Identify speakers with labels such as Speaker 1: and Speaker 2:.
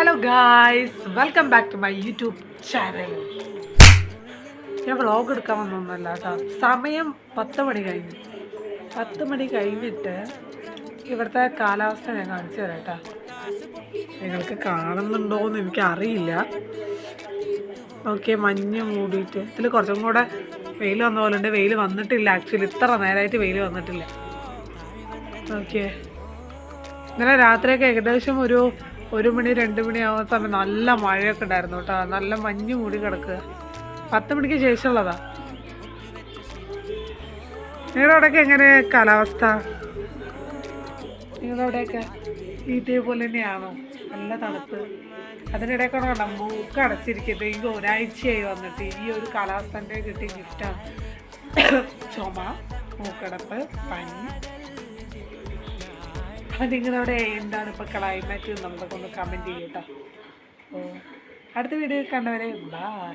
Speaker 1: Hello guys, welcome back to my YouTube channel. ഞാൻ vlog എടുക്കാൻ വന്നൊന്നുമല്ല കേട്ടോ. സമയം 10 മണി കഴിഞ്ഞു. 10 മണി കഴിഞ്ഞിട്ട് ഇവിടുത്തെ കാലാവസ്ഥ ഞാൻ കാണിച്ചു തരാം കേട്ടോ. നിങ്ങൾക്ക് കാണുന്നുണ്ടോയെന്ന് എനിക്കറിയില്ല. ഓക്കെ, മഞ്ഞ് മൂടിയിട്ട് ഇതിൽ കുറച്ചും കൂടെ വെയിൽ വന്ന പോലെ ഉണ്ട്. വെയിൽ വന്നിട്ടില്ല, ആക്ച്വലി ഇത്ര നേരമായിട്ട് വെയിൽ വന്നിട്ടില്ല. ഓക്കെ, ഇന്നലെ രാത്രിയൊക്കെ ഏകദേശം ഒരു 1 മണി 2 മണി ആവുന്ന സമയം നല്ല മഴയൊക്കെ ഉണ്ടായിരുന്നു കേട്ടോ. നല്ല മഞ്ഞ് മൂടി കിടക്കുക. 10 മണിക്ക് ശേഷമുള്ളതാ. നിങ്ങളുടെ അവിടെയൊക്കെ എങ്ങനെ കാലാവസ്ഥ? നിങ്ങളുടെ അവിടെയൊക്കെ ഇതേപോലെ തന്നെയാണോ? നല്ല തണുപ്പ്. അതിനിടയ്ക്കാണ് കണ്ടോ മൂക്ക് അടച്ചിരിക്കുന്നത്. എനിക്ക് ഒരാഴ്ചയായി വന്നിട്ട് ഈ ഒരു കാലാവസ്ഥൻ്റെ കിട്ടിയ ഗിഫ്റ്റാണ്. ചുമ, മൂക്കടപ്പ്, പനി. അപ്പം നിങ്ങളവിടെ എന്താണ് ഇപ്പോൾ ക്ലൈമറ്റ് നമ്മളൊക്കെ ഒന്ന് കമൻറ്റ് ചെയ്യട്ടോ. അപ്പോൾ അടുത്ത വീഡിയോ കണ്ടവരെ ബൈ.